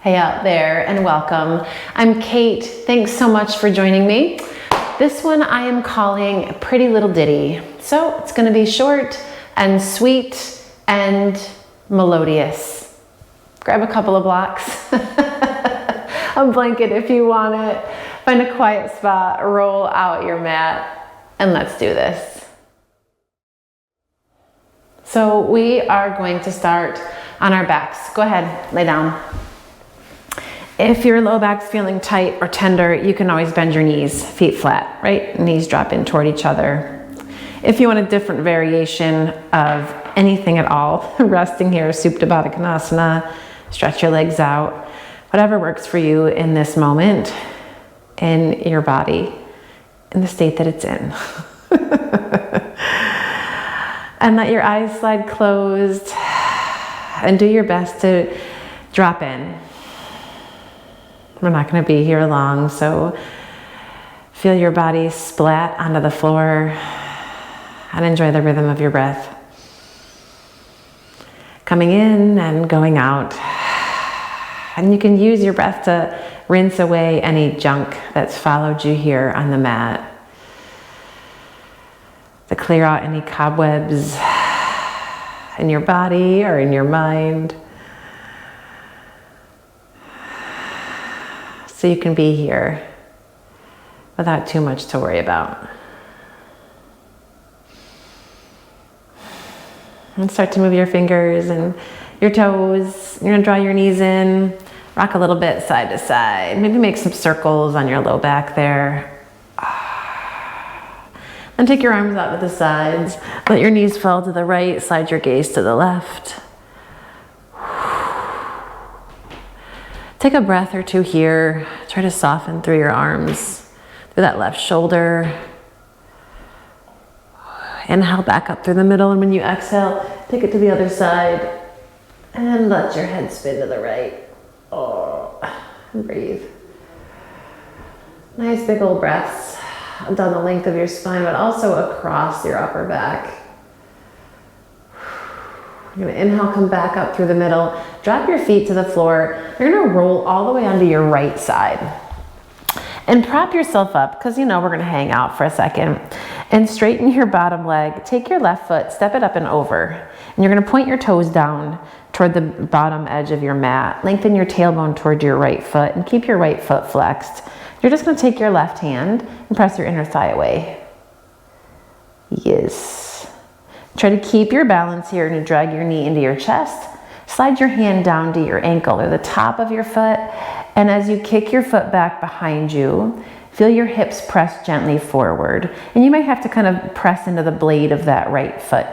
Hey out there, and welcome. I'm Kate. Thanks so much for joining me. This one I am calling Pretty Little Ditty. So it's going to be short and sweet and melodious. Grab a couple of blocks, a blanket if you want it. Find a quiet spot, roll out your mat, and let's do this. So we are going to start on our backs. Go ahead, lay down. If your low back's feeling tight or tender, you can always bend your knees, feet flat, right? Knees drop in toward each other. If you want a different variation of anything at all, resting here, Supta Baddha Konasana, stretch your legs out, whatever works for you in this moment, in your body, in the state that it's in. And let your eyes slide closed and do your best to drop in. We're not going to be here long, so feel your body splat onto the floor and enjoy the rhythm of your breath. Coming in and going out. And you can use your breath to rinse away any junk that's followed you here on the mat. To clear out any cobwebs in your body or in your mind. So you can be here without too much to worry about. And start to move your fingers and your toes. You're gonna draw your knees in, rock a little bit side to side. Maybe make some circles on your low back there. Then take your arms out to the sides. Let your knees fall to the right, slide your gaze to the left. Take a breath or two here. Try to soften through your arms, through that left shoulder. Inhale back up through the middle, and when you exhale, take it to the other side and let your head spin to the right. And breathe. Nice big old breaths down the length of your spine, but also across your upper back. You're gonna inhale, come back up through the middle. Drop your feet to the floor. You're gonna roll all the way onto your right side. And prop yourself up, because you know we're gonna hang out for a second. And straighten your bottom leg. Take your left foot, step it up and over. And you're gonna point your toes down toward the bottom edge of your mat. Lengthen your tailbone toward your right foot and keep your right foot flexed. You're just gonna take your left hand and press your inner thigh away. Yes. Try to keep your balance here and drag your knee into your chest. Slide your hand down to your ankle or the top of your foot. And as you kick your foot back behind you, feel your hips press gently forward. And you might have to kind of press into the blade of that right foot.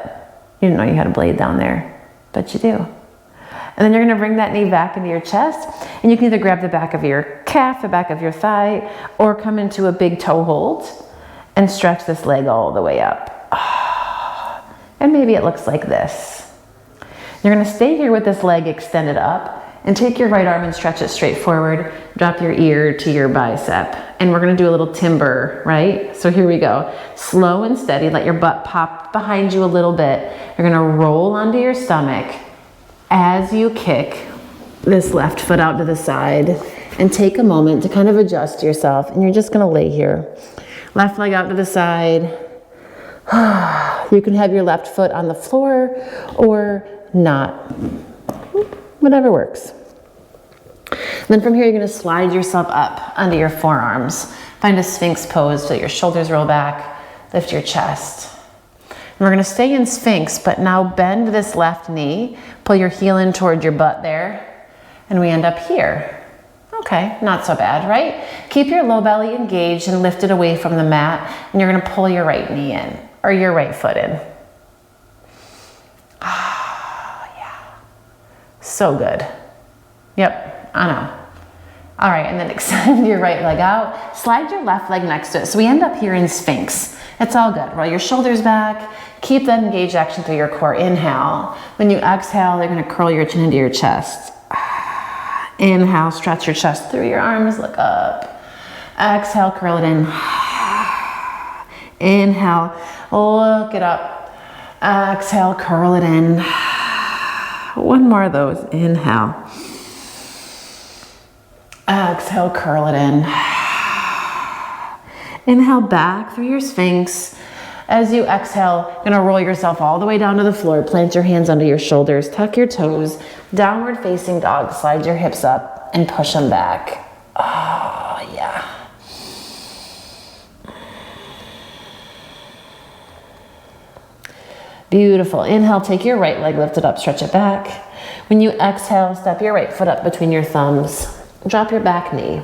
You didn't know you had a blade down there, but you do. And then you're gonna bring that knee back into your chest, and you can either grab the back of your calf, the back of your thigh, or come into a big toe hold and stretch this leg all the way up. And maybe it looks like this. You're gonna stay here with this leg extended up and take your right arm and stretch it straight forward. Drop your ear to your bicep. And we're gonna do a little timber, right? So here we go. Slow and steady, let your butt pop behind you a little bit. You're gonna roll onto your stomach as you kick this left foot out to the side and take a moment to kind of adjust yourself. And you're just gonna lay here. Left leg out to the side. You can have your left foot on the floor or not. Whatever works. And then from here, you're gonna slide yourself up onto your forearms. Find a Sphinx pose, so your shoulders roll back, lift your chest. And we're gonna stay in Sphinx, but now bend this left knee, pull your heel in toward your butt there, and we end up here. Okay, not so bad, right? Keep your low belly engaged and lift it away from the mat, and you're gonna pull your right knee in, or your right foot in. Yeah. So good. Yep, I know. All right, and then extend your right leg out. Slide your left leg next to it. So we end up here in Sphinx. It's all good. Roll your shoulders back. Keep that engaged action through your core. Inhale. When you exhale, you're gonna curl your chin into your chest. Inhale, stretch your chest through your arms, look up. Exhale, curl it in. Inhale, look it up. Exhale, curl it in. One more of those. Inhale. Exhale, curl it in. Inhale back through your Sphinx. As you exhale, you're gonna roll yourself all the way down to the floor. Plant your hands under your shoulders, tuck your toes, downward facing dog. Slide your hips up and push them back. Oh, yeah. Beautiful. Inhale, take your right leg, lift it up, stretch it back. When you exhale, step your right foot up between your thumbs. Drop your back knee.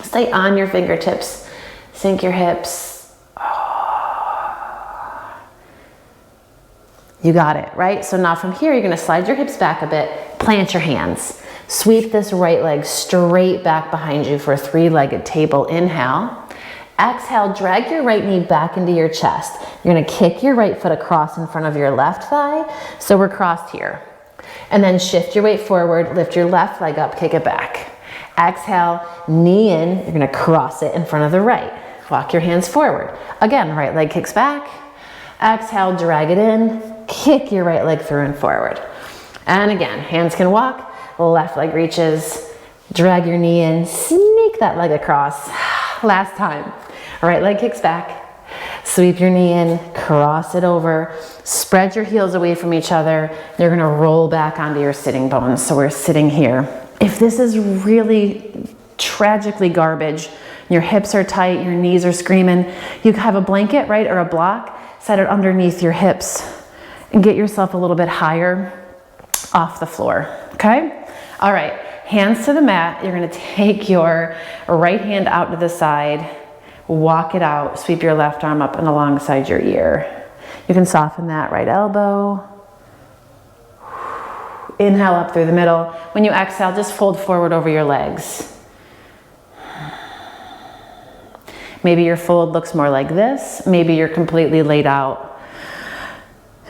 Stay on your fingertips. Sink your hips. You got it, right? So now from here, you're gonna slide your hips back a bit, plant your hands. Sweep this right leg straight back behind you for a three-legged table. Inhale. Exhale, drag your right knee back into your chest. You're gonna kick your right foot across in front of your left thigh, so we're crossed here. And then shift your weight forward, lift your left leg up, kick it back. Exhale, knee in, you're gonna cross it in front of the right. Walk your hands forward. Again, right leg kicks back. Exhale, drag it in, kick your right leg through and forward. And again, hands can walk, left leg reaches, drag your knee in, sneak that leg across. Last time, right leg kicks back, sweep your knee in, cross it over, spread your heels away from each other. You're gonna roll back onto your sitting bones. So we're sitting here. If this is really tragically garbage, your hips are tight, your knees are screaming, you have a blanket, right, or a block, set it underneath your hips and get yourself a little bit higher off the floor, okay? All right, hands to the mat. You're gonna take your right hand out to the side, walk it out, sweep your left arm up and alongside your ear. You can soften that right elbow. Inhale up through the middle. When you exhale, just fold forward over your legs. Maybe your fold looks more like this. Maybe you're completely laid out.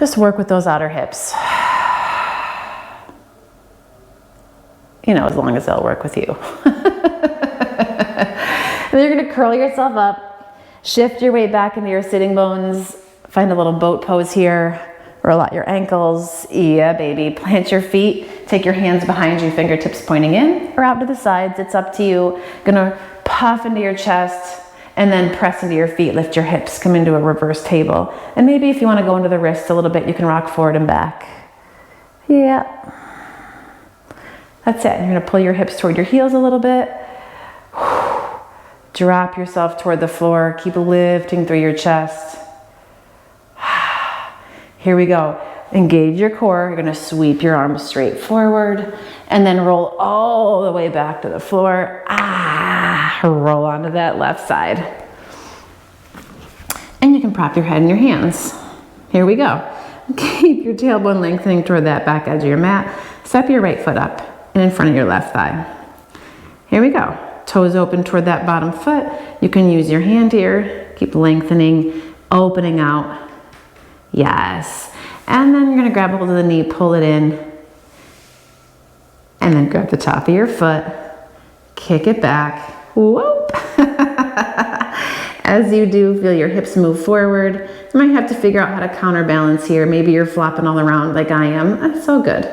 Just work with those outer hips. You know, as long as they'll work with you. And then you're gonna curl yourself up, shift your weight back into your sitting bones, find a little boat pose here, roll out your ankles, yeah baby, plant your feet, take your hands behind you, fingertips pointing in or out to the sides, it's up to you. Gonna puff into your chest and then press into your feet, lift your hips, come into a reverse table. And maybe if you wanna go into the wrists a little bit, you can rock forward and back. Yeah. That's it. You're gonna pull your hips toward your heels a little bit. Drop yourself toward the floor. Keep lifting through your chest. Here we go. Engage your core. You're gonna sweep your arms straight forward and then roll all the way back to the floor. Roll onto that left side. And you can prop your head in your hands. Here we go. Keep your tailbone lengthening toward that back edge of your mat. Step your right foot up and in front of your left thigh. Here we go. Toes open toward that bottom foot. You can use your hand here. Keep lengthening, opening out. Yes. And then you're gonna grab a hold of the knee, pull it in, and then grab the top of your foot, kick it back. Whoop. As you do, feel your hips move forward. You might have to figure out how to counterbalance here. Maybe you're flopping all around like I am. That's so good.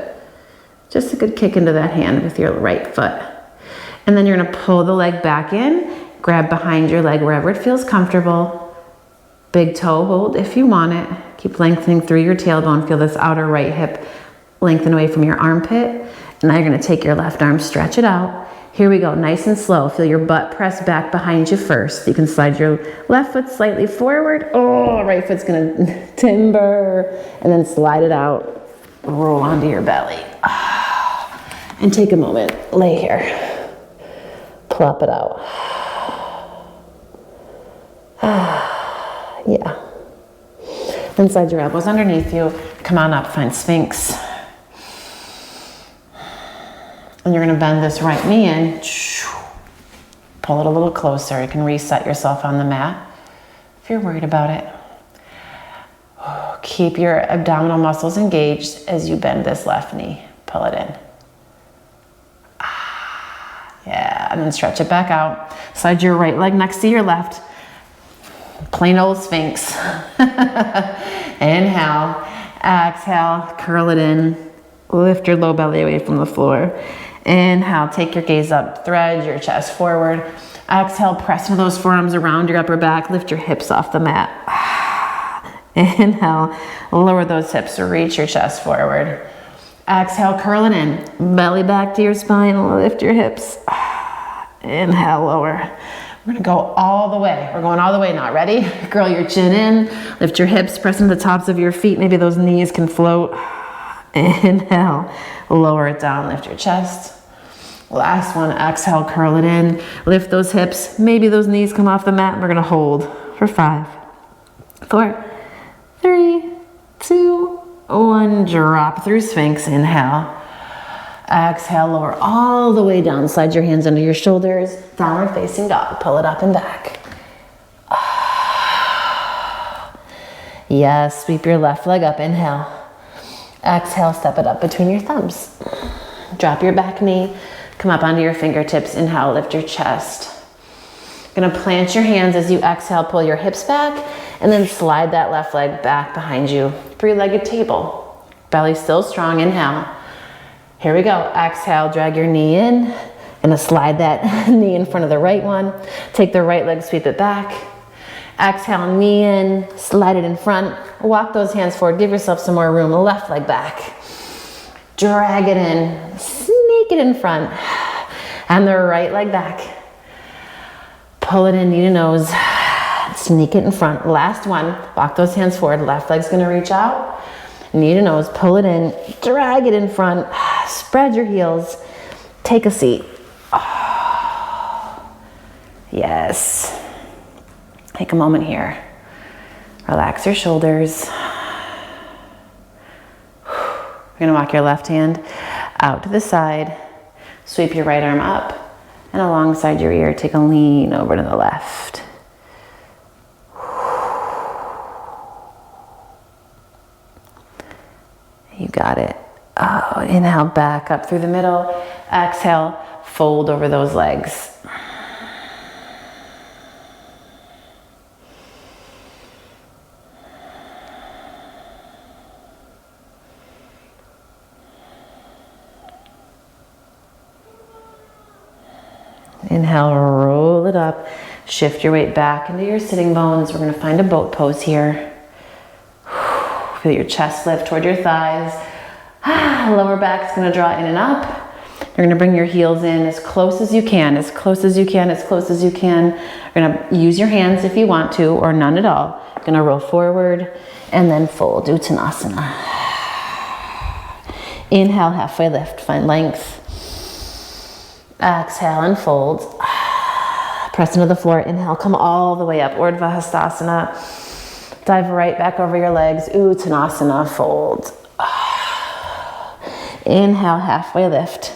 Just a good kick into that hand with your right foot. And then you're gonna pull the leg back in, grab behind your leg wherever it feels comfortable. Big toe hold if you want it. Keep lengthening through your tailbone. Feel this outer right hip lengthen away from your armpit. And now you're gonna take your left arm, stretch it out. Here we go, nice and slow. Feel your butt press back behind you first. You can slide your left foot slightly forward. Oh, right foot's gonna timber. And then slide it out, roll onto your belly. And take a moment, lay here. Plop it out. Yeah. Then slide your elbows underneath you. Come on up, find Sphinx. And you're gonna bend this right knee in. Pull it a little closer. You can reset yourself on the mat if you're worried about it. Keep your abdominal muscles engaged as you bend this left knee. Pull it in. Yeah, and then stretch it back out. Slide your right leg next to your left. Plain old Sphinx. Inhale, exhale, curl it in. Lift your low belly away from the floor. Inhale, take your gaze up, thread your chest forward. Exhale, press into those forearms around your upper back, lift your hips off the mat. Inhale, lower those hips, reach your chest forward. Exhale, curl it in, belly back to your spine, lift your hips. Inhale, lower. We're gonna go all the way. We're going all the way now, ready? Curl your chin in, lift your hips, press into the tops of your feet, maybe those knees can float. Inhale, lower it down, lift your chest. Last one, exhale, curl it in, lift those hips, maybe those knees come off the mat. We're gonna hold for 5, 4, 3, 2, 1. Drop through Sphinx, inhale. Exhale, lower all the way down, slide your hands under your shoulders, downward facing dog, pull it up and back. Yes, sweep your left leg up, inhale. Exhale, step it up between your thumbs. Drop your back knee, come up onto your fingertips, inhale, lift your chest. You're gonna plant your hands as you exhale, pull your hips back, and then slide that left leg back behind you. 3-legged table. Belly still strong, inhale. Here we go, exhale, drag your knee in. Gonna slide that knee in front of the right one. Take the right leg, sweep it back. Exhale, knee in, slide it in front. Walk those hands forward, give yourself some more room. Left leg back. Drag it in, sneak it in front. And the right leg back. Pull it in, knee to nose. Sneak it in front. Last one, walk those hands forward. Left leg's gonna reach out. Knee to nose, pull it in, drag it in front. Spread your heels. Take a seat. Oh. Yes. Take a moment here. Relax your shoulders. You're gonna walk your left hand out to the side. Sweep your right arm up. And alongside your ear, take a lean over to the left. You got it. Oh, inhale, back up through the middle. Exhale, fold over those legs. Inhale, roll it up. Shift your weight back into your sitting bones. We're gonna find a boat pose here. Feel your chest lift toward your thighs. Lower back's gonna draw in and up. You're gonna bring your heels in as close as you can, as close as you can, as close as you can. You're gonna use your hands if you want to, or none at all. You're gonna roll forward and then fold, Uttanasana. Inhale, halfway lift, find length. Exhale and fold. Press into the floor, inhale, come all the way up, Urdhva Hastasana. Dive right back over your legs, Uttanasana, fold. Inhale, halfway lift.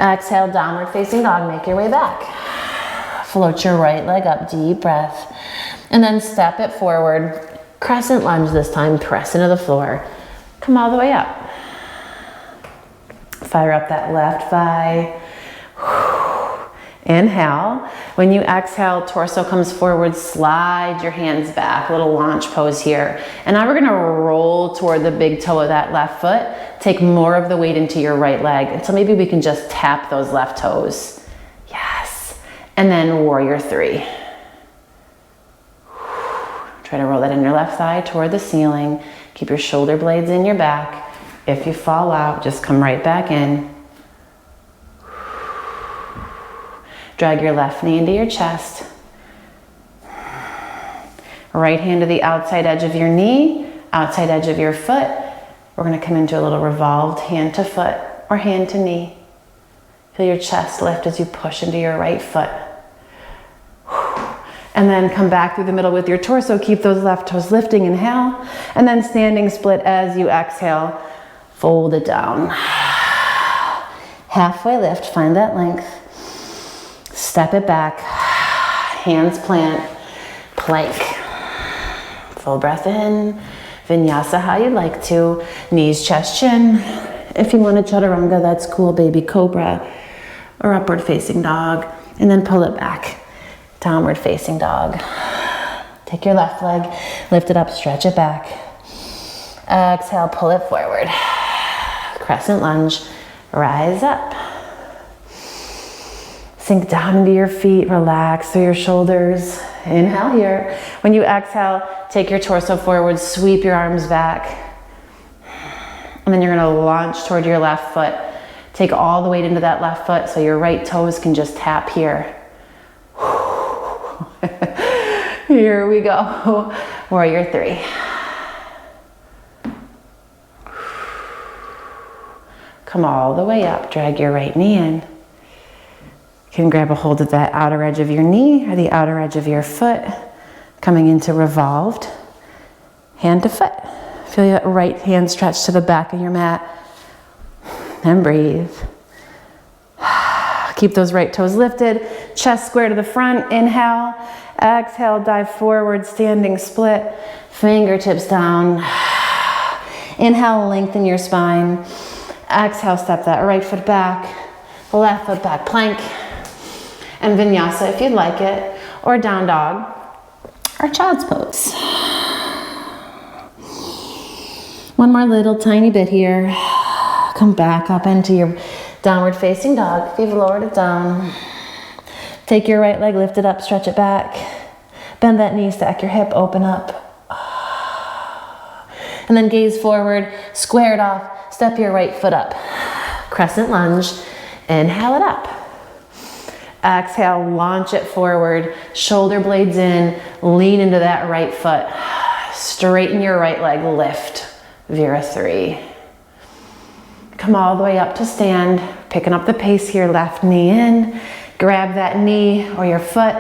Exhale, downward facing dog, make your way back. Float your right leg up, deep breath. And then step it forward. Crescent lunge this time, press into the floor. Come all the way up. Fire up that left thigh. Inhale. When you exhale, torso comes forward, slide your hands back, little launch pose here. And now we're gonna roll toward the big toe of that left foot. Take more of the weight into your right leg until maybe we can just tap those left toes. Yes. And then warrior 3. Try to roll that in your left thigh toward the ceiling. Keep your shoulder blades in your back. If you fall out, just come right back in. Drag your left knee into your chest. Right hand to the outside edge of your knee, outside edge of your foot. We're gonna come into a little revolved hand to foot or hand to knee. Feel your chest lift as you push into your right foot. And then come back through the middle with your torso. Keep those left toes lifting, inhale. And then standing split as you exhale. Fold it down. Halfway lift, find that length. Step it back, hands plant, plank. Full breath in, vinyasa how you'd like to. Knees, chest, chin. If you want a chaturanga, that's cool, baby cobra. Or upward facing dog. And then pull it back, downward facing dog. Take your left leg, lift it up, stretch it back. Exhale, pull it forward. Crescent lunge, rise up. Sink down into your feet, relax through your shoulders. Inhale here. When you exhale, take your torso forward, sweep your arms back. And then you're gonna launch toward your left foot. Take all the weight into that left foot so your right toes can just tap here. Here we go. Warrior 3. Come all the way up, drag your right knee in. You can grab a hold of that outer edge of your knee or the outer edge of your foot, coming into revolved, hand to foot. Feel your right hand stretch to the back of your mat, and breathe. Keep those right toes lifted, chest square to the front, inhale, exhale, dive forward, standing split, fingertips down. Inhale, lengthen your spine. Exhale, step that right foot back, left foot back, plank, and vinyasa if you'd like it, or down dog, or child's pose. One more little tiny bit here. Come back up into your downward facing dog if you've lowered it down. Take your right leg, lift it up, stretch it back. Bend that knee, stack your hip, open up. And then gaze forward, square it off. Step your right foot up. Crescent lunge. Inhale it up. Exhale, launch it forward. Shoulder blades in. Lean into that right foot. Straighten your right leg. Lift. Vira 3. Come all the way up to stand. Picking up the pace here. Left knee in. Grab that knee or your foot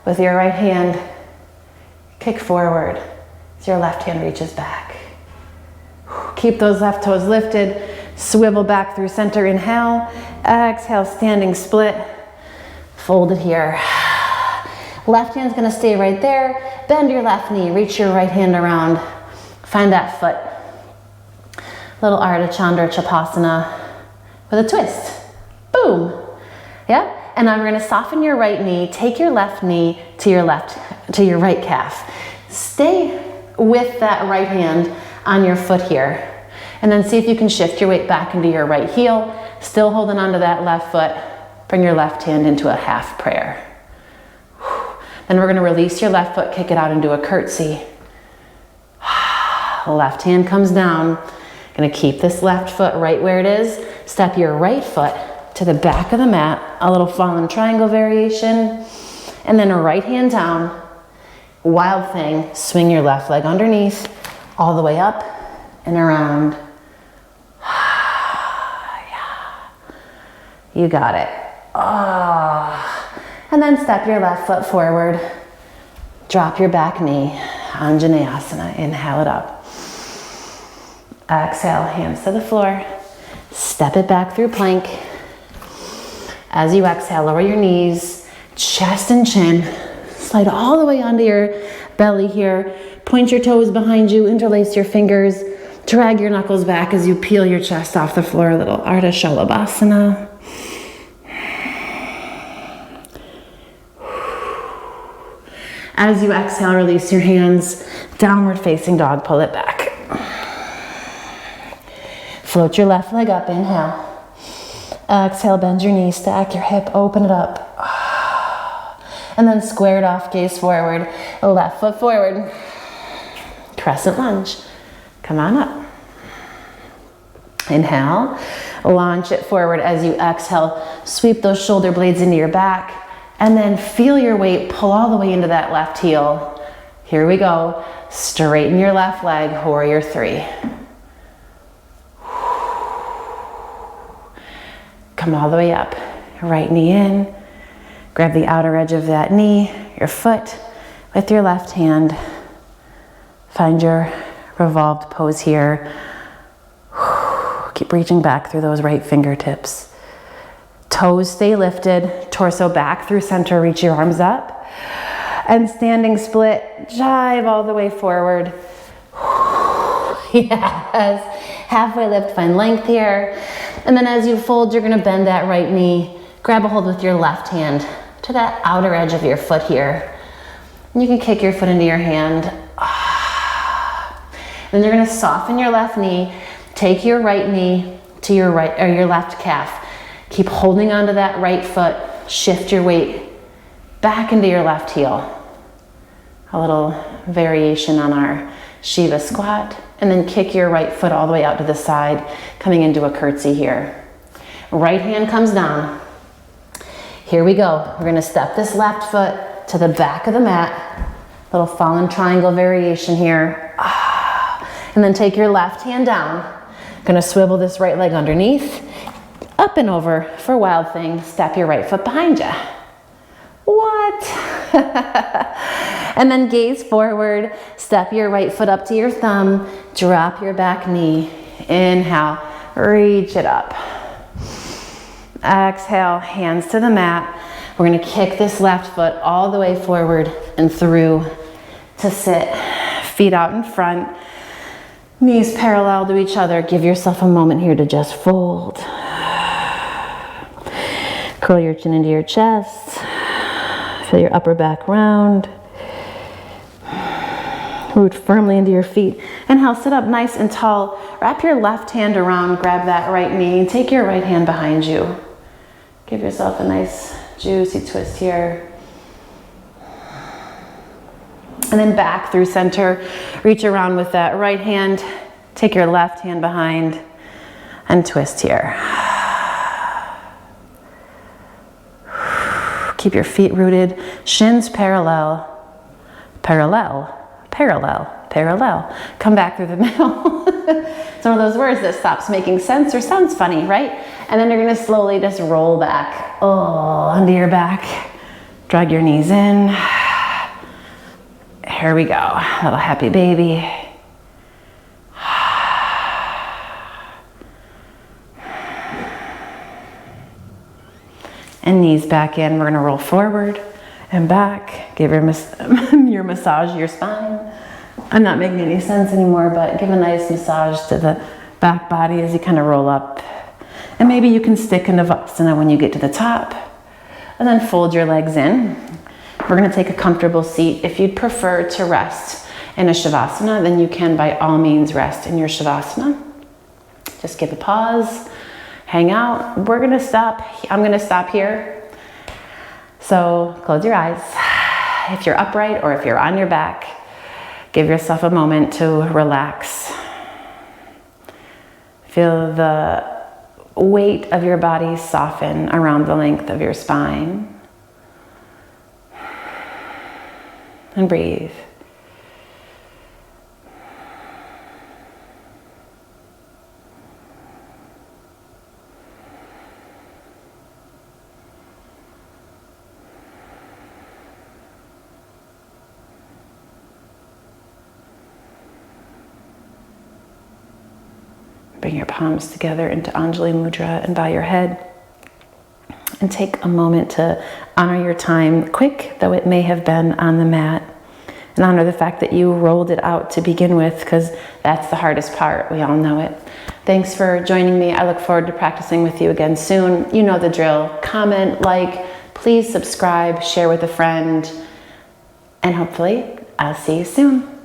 with your right hand. Kick forward as your left hand reaches back. Keep those left toes lifted. Swivel back through center. Inhale. Exhale, standing split. Fold it here. Left hand's gonna stay right there. Bend your left knee. Reach your right hand around. Find that foot. Little Ardha Chandra Chapasana with a twist. Boom. Yep. And now we're gonna soften your right knee. Take your left knee to your right calf. Stay with that right hand on your foot here. And then see if you can shift your weight back into your right heel. Still holding onto that left foot. Bring your left hand into a half prayer. Then we're gonna release your left foot, kick it out into a curtsy. Left hand comes down. Gonna keep this left foot right where it is. Step your right foot to the back of the mat. A little fallen triangle variation. And then a right hand down. Wild thing, swing your left leg underneath. All the way up and around. You got it. And then step your left foot forward. Drop your back knee. Anjaneyasana. Inhale it up. Exhale, hands to the floor. Step it back through plank. As you exhale, lower your knees, chest and chin. Slide all the way onto your belly here. Point your toes behind you, interlace your fingers. Drag your knuckles back as you peel your chest off the floor. A little Ardha Shalabhasana. As you exhale, release your hands. Downward facing dog, pull it back. Float your left leg up, inhale. Exhale, bend your knee, stack your hip, open it up. And then square it off, gaze forward. Left foot forward. Crescent lunge. Come on up. Inhale, launch it forward as you exhale. Sweep those shoulder blades into your back. And then feel your weight pull all the way into that left heel. Here we go. Straighten your left leg, warrior 3. Come all the way up. Right knee in. Grab the outer edge of that knee, your foot, with your left hand. Find your revolved pose here. Keep reaching back through those right fingertips. Toes stay lifted, torso back through center, reach your arms up. And standing split, jive all the way forward. Yes, halfway lift, find length here. And then as you fold, you're gonna bend that right knee, grab a hold with your left hand to that outer edge of your foot here. And you can kick your foot into your hand. Then you're gonna soften your left knee, take your right knee to your right or your left calf. Keep holding onto that right foot. shift your weight back into your left heel. A little variation on our Shiva squat, and then kick your right foot all the way out to the side, coming into a curtsy here. Right hand comes down. Here we go. We're gonna step this left foot to the back of the mat. Little fallen triangle variation here. And then take your left hand down. Gonna swivel this right leg underneath, up and over for Wild Thing. Step your right foot behind you. What? And then gaze forward, step your right foot up to your thumb, drop your back knee. Inhale, reach it up. Exhale, hands to the mat. We're gonna kick this left foot all the way forward and through to sit. Feet out in front, knees parallel to each other. Give yourself a moment here to just fold. Curl your chin into your chest. Feel your upper back round. Root firmly into your feet. Inhale, sit up nice and tall. Wrap your left hand around, grab that right knee, and take your right hand behind you. Give yourself a nice juicy twist here. And then back through center. Reach around with that right hand. Take your left hand behind and twist here. Keep your feet rooted, shins parallel, parallel, parallel, parallel. Come back through the middle. It's one of those words that stops making sense or sounds funny, right? And then you're gonna slowly just roll back, onto your back. Drag your knees in. Here we go, little happy baby. And knees back in. We're gonna roll forward and back. Give your massage your spine. I'm not making any sense anymore, but give a nice massage to the back body as you kind of roll up. And maybe you can stick in Navasana when you get to the top. And then fold your legs in. We're gonna take a comfortable seat. If you'd prefer to rest in a Shavasana, then you can by all means rest in your Shavasana. Just give a pause. Hang out. We're gonna stop. I'm gonna stop here. So close your eyes. If you're upright or if you're on your back, give yourself a moment to relax. Feel the weight of your body soften around the length of your spine. And breathe. Bring your palms together into Anjali Mudra and bow your head. And take a moment to honor your time, quick though it may have been on the mat. And honor the fact that you rolled it out to begin with, because that's the hardest part. We all know it. Thanks for joining me. I look forward to practicing with you again soon. You know the drill. Comment, like, please subscribe, share with a friend. And hopefully I'll see you soon.